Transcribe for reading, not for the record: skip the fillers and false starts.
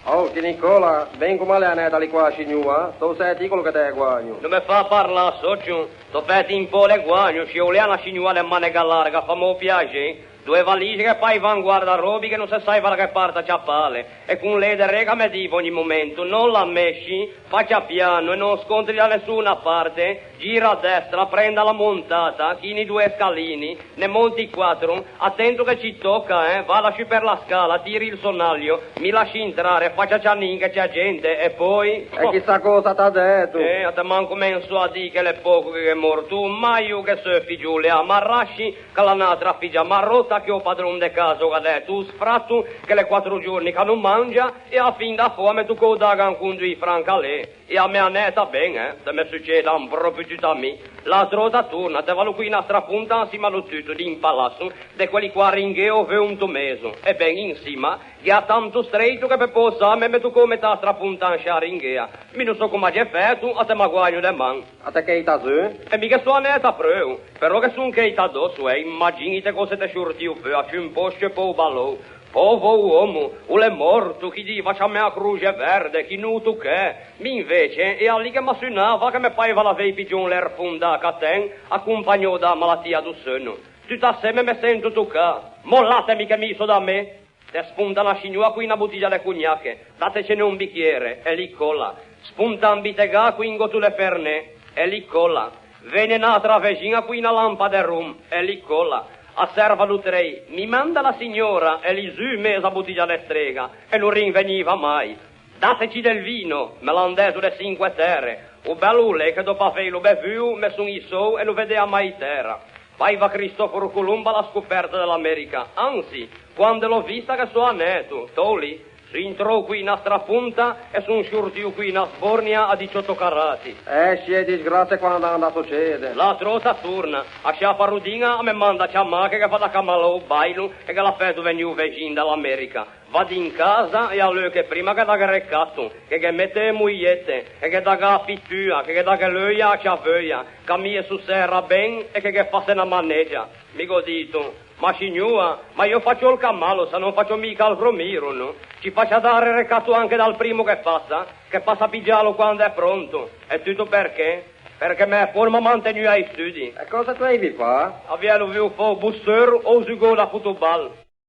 Oh, che Nicola, ben come le anete lì qua, signora, tu sei quello che te guagno. Non mi fa parlare, socio. Sto fatto un po' le guagno, ci vuole una signora le maniche larghe, fammi piacere. 2 valigie che poi vanno guarda robi che non si sa da che parte ciappale. E con lei del rega mi dico ogni momento, non la mesci, faccia piano e non scontri da nessuna parte, gira a destra, prenda la montata, chini 2 scalini, ne monti 4, attento che ci tocca, va lasci per la scala, tiri il sonnaglio, mi lasci entrare, faccia cianin che c'è gente e poi... E chissà cosa t'ha detto. A te manco menso a dire che l'è poco che è morto, ma io che so figliulia, ma rasci che la natra figlia, ma rotta che ho padrone de caso che è tu sfratto che le 4 giorni che non mangia e a fin da fame tu codagan con 2 franca lì e a me neta bene, se mi succede un proprio tutto a me. La trota torna, te valo qui in altra punta insieme allo tutto di in palazzo, de quelli qua ringheo ve un tomeso, e ben insieme, che ha tanto stretto che per posa me metto come ta altra punta in ringhea. Mi non so come c'è fatto, a te ma guagno de man. A te che t'ha su? E mica sto a neta preu, però che son che t'ha addosso, immaginite cosa te shurtiu a un posce po' ballo. Povo uomo, o l'è morto, chi di facciamo a croce verde, chi nuto che. Mi invece, è lì che mi suonava che mi pareva la vei pigion l'er fonda che ten, accompagnò da malattia do sonno. Tutto assieme mi sento toccato. Mollatemi che mi so da me. Te spunta una signora qui una bottiglia di cognac, datecene un bicchiere, e lì colla. Spunta un bitegà qui in gotu le ferne, e lì colla. Vene un'altra vecina qui una lampada di rum, e lì colla. A serva l'utrei, mi manda la signora e li su mesa bottiglia di strega e non rinveniva mai. Dateci del vino, me l'han detto le 5 terre. O bellule che dopo averlo bevuto mi son iso e non vedeva mai terra. Poi va Cristoforo Colombo alla scoperta dell'America. Anzi, quando l'ho vista che so a netto, toli. Si entrò qui in strapunta e son sciurtiu qui in Sbornia a 18 carati. C'è disgrazia quando anda a succedere. La trota torna, a sciapa rudina me manda ciammache che fa da camalò bailo e che la feto veniu vecin dall'America. Vado in casa e a lui che prima che da recatto, che mette muiette, e che da pittua, che da che lui a ciavöia, che mi su serra ben e che fa se una maneggia. Mi godito. Ma signora, ma io faccio il camalo, se non faccio mica il romiro, no? Ci faccia dare recato anche dal primo che passa a pigiarlo quando è pronto. E tutto perché? Perché me forma mantenuta ai studi. E cosa tu hai di fa? Avvielo viu fo bussero o zugo da futebol.